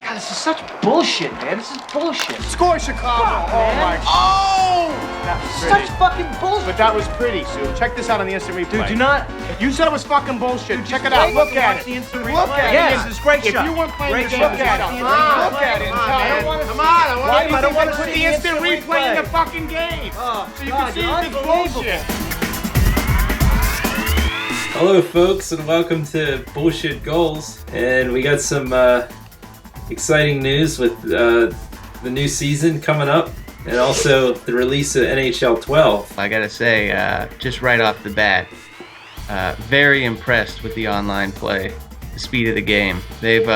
God, this is such bullshit, man. This is bullshit. Score, Chicago! Oh, my! man. Oh! That was pretty. Such fucking bullshit. But that was pretty, Sue. Check this out on the instant replay. Dude, do not. You said it was fucking bullshit. Check it wait out. Look to at watch it. the instant Look replay. at Yes, it. this is great If shot. you weren't playing Great the shot. look at it. Look Look at it. Come on, man. Come on. Why do you I don't think wanna they put see the the instant instant replay in replay. the fucking game? Oh, So you God, can see you're if it's unbelievable. bullshit. Hello folks and welcome to Bullshit Goals, and we got some exciting news with the new season coming up and also the release of NHL 12. I gotta say, just right off the bat, very impressed with the online play, the speed of the game. They've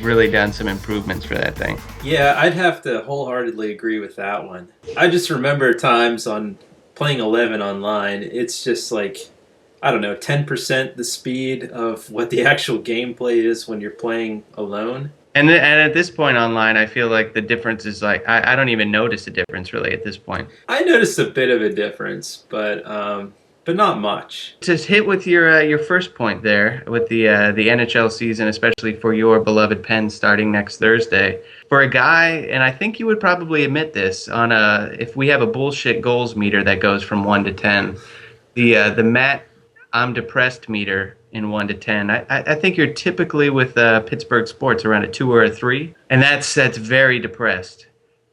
really done some improvements for that thing. Yeah, I'd have to wholeheartedly agree with that one. I just remember times on playing 11 online, it's just like, I don't know, 10% the speed of what the actual gameplay is when you're playing alone. And at this point online, I feel like the difference is like, I don't even notice a difference really at this point. I noticed a bit of a difference, but not much. To hit with your first point there, with the NHL season, especially for your beloved Pens starting next Thursday, for a guy, and I think you would probably admit this, if we have a bullshit goals meter that goes from 1 to 10, the Matt I'm depressed meter in 1 to 10, I think you're typically with Pittsburgh Sports around a 2 or a 3, and that's very depressed.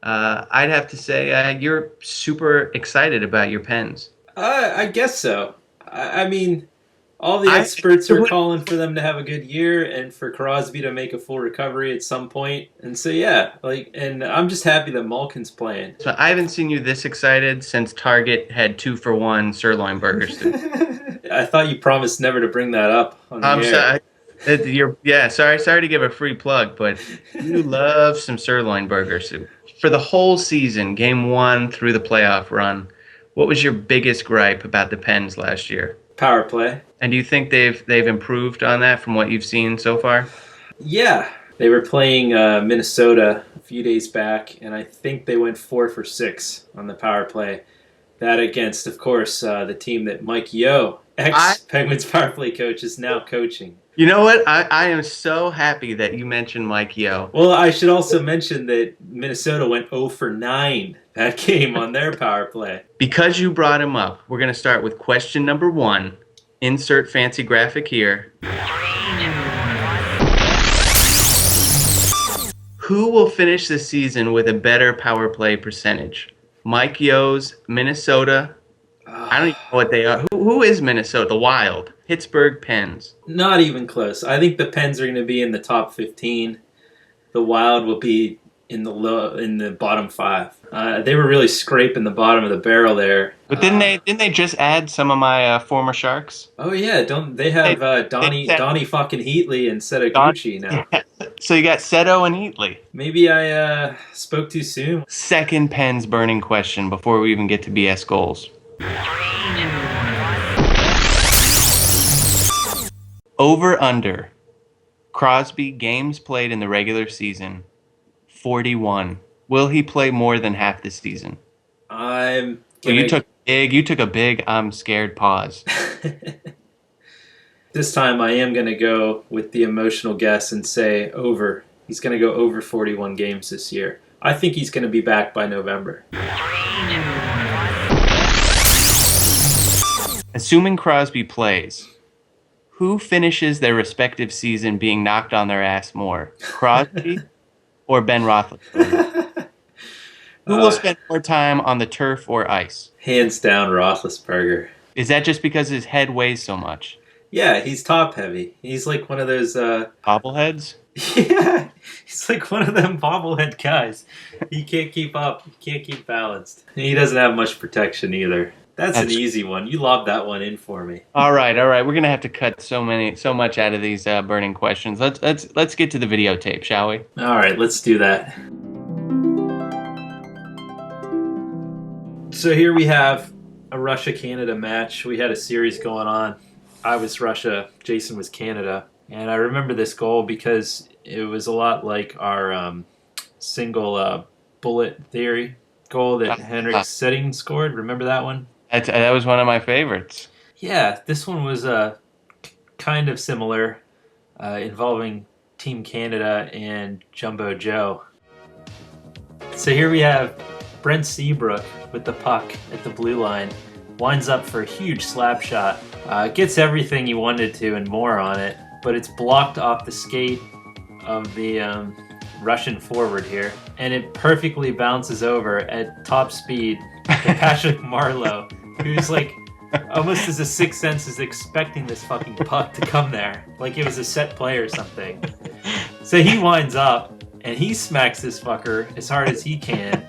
I'd have to say you're super excited about your Pens. I guess so. I mean, all the experts are calling for them to have a good year and for Crosby to make a full recovery at some point. And so, yeah, and I'm just happy that Malkin's playing. So I haven't seen you this excited since Target had 2-for-1 sirloin burgers. I thought you promised never to bring that up on the air. Sorry. Sorry to give a free plug, but you love some sirloin burger soup. For the whole season, game 1 through the playoff run, what was your biggest gripe about the Pens last year? Power play. And do you think they've improved on that from what you've seen so far? Yeah. They were playing Minnesota a few days back, and I think they went 4 for 6 on the power play. That against, of course, the team that Mike Yeo, ex-Penguins power play coach, is now coaching. You know what? I am so happy that you mentioned Mike Yeo. Well, I should also mention that Minnesota went 0 for 9 that game on their power play. Because you brought him up, we're going to start with question number 1. Insert fancy graphic here. Who will finish the season with a better power play percentage? Mike Yeo's Minnesota. I don't even know what they are. Who is Minnesota? The Wild. Pittsburgh Pens. Not even close. I think the Pens are going to be in the top 15. The Wild will be in the bottom 5. They were really scraping the bottom of the barrel there. But didn't they just add some of my former Sharks? Oh yeah, don't they have Donnie fucking Heatley instead of Gucci now? Yeah. So you got Seto and Heatley. Maybe I spoke too soon. Second Pens burning question before we even get to BS goals. Over under. Crosby games played in the regular season. 41. Will he play more than half the season? You took a big I'm scared pause. This time I am going to go with the emotional guess and say over. He's going to go over 41 games this year. I think he's going to be back by November. Assuming Crosby plays, who finishes their respective season being knocked on their ass more? Crosby or Ben Roethlisberger? Who will spend more time on the turf or ice? Hands down, Roethlisberger. Is that just because his head weighs so much? Yeah, he's top heavy. He's like one of those... bobbleheads? Yeah, he's like one of them bobblehead guys. He can't keep up. He can't keep balanced. And he doesn't have much protection either. That's an easy one. You lobbed that one in for me. All right. We're gonna have to cut so much out of these burning questions. Let's get to the videotape, shall we? All right, let's do that. So here we have a Russia-Canada match. We had a series going on. I was Russia, Jason was Canada, and I remember this goal because it was a lot like our single bullet theory goal that Henrik Sedin scored. Remember that one? That was one of my favorites. Yeah, this one was kind of similar, involving Team Canada and Jumbo Joe. So here we have Brent Seabrook with the puck at the blue line. Winds up for a huge slap shot. Gets everything he wanted to and more on it, but it's blocked off the skate of the Russian forward here. And it perfectly bounces over at top speed to Patrick Marleau, who's like almost as a sixth sense is expecting this fucking puck to come there. Like it was a set play or something. So he winds up and he smacks this fucker as hard as he can.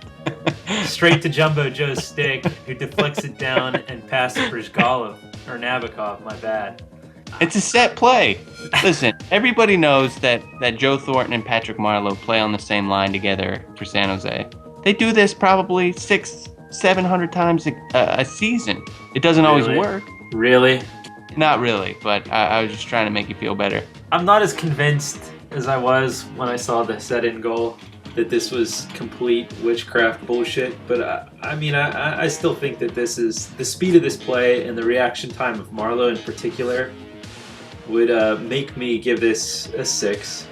Straight to Jumbo Joe's stick, who deflects it down and passes Brizgalov, or Nabokov, my bad. It's a set play. Listen, everybody knows that Joe Thornton and Patrick Marleau play on the same line together for San Jose. They do this probably 600-700 times a season. It doesn't always work. Really? Not really, but I was just trying to make you feel better. I'm not as convinced as I was when I saw the set-in goal that this was complete witchcraft bullshit, but I still think that this is the speed of this play and the reaction time of Marleau in particular would make me give this a 6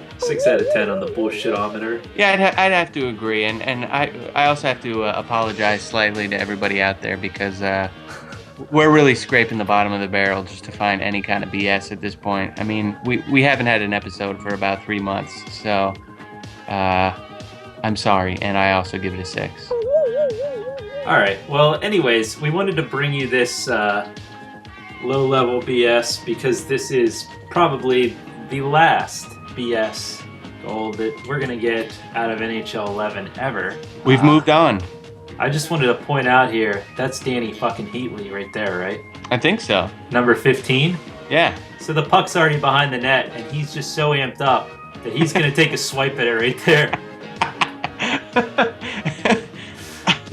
out of 10 on the bullshitometer. Yeah, I'd have to agree, and I also have to apologize slightly to everybody out there because we're really scraping the bottom of the barrel just to find any kind of BS at this point. I mean, we haven't had an episode for about 3 months, so I'm sorry, and I also give it a 6. Alright, well, anyways, we wanted to bring you this low-level BS because this is probably the last BS goal that we're going to get out of NHL 11 ever. We've moved on. I just wanted to point out here, that's Danny fucking Heatley right there, right? I think so. Number 15? Yeah. So the puck's already behind the net, and he's just so amped up that he's going to take a swipe at it right there.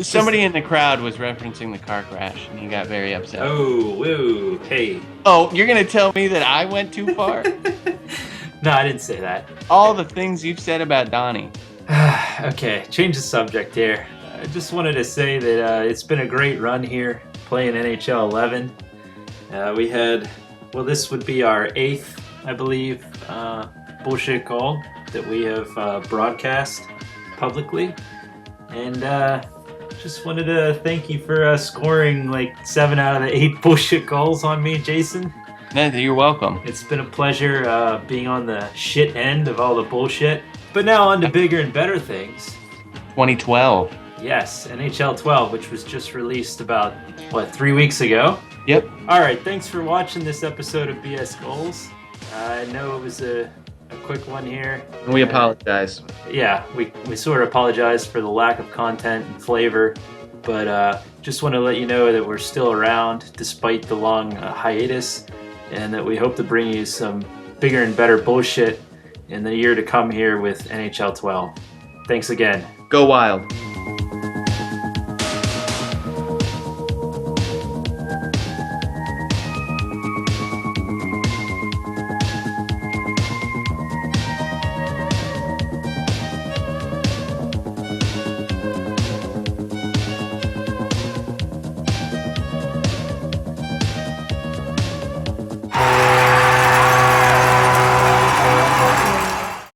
Somebody in the crowd was referencing the car crash, and he got very upset. Oh, woo, hey. Oh, you're going to tell me that I went too far? No, I didn't say that. All the things you've said about Donnie. Okay, change the subject here. I just wanted to say that it's been a great run here playing NHL 11. We had, well, this would be our 8th, I believe, bullshit call that we have broadcast publicly. And just wanted to thank you for scoring like 7 out of the 8 bullshit goals on me, Jason. No, you're welcome. It's been a pleasure being on the shit end of all the bullshit. But now on to bigger and better things. 2012. Yes, NHL 12, which was just released about, 3 weeks ago? Yep. Alright, thanks for watching this episode of BS Goals. I know it was a quick one here. We apologize. Yeah, we sort of apologize for the lack of content and flavor, but just want to let you know that we're still around despite the long hiatus, and that we hope to bring you some bigger and better bullshit in the year to come here with NHL 12. Thanks again. Go Wild.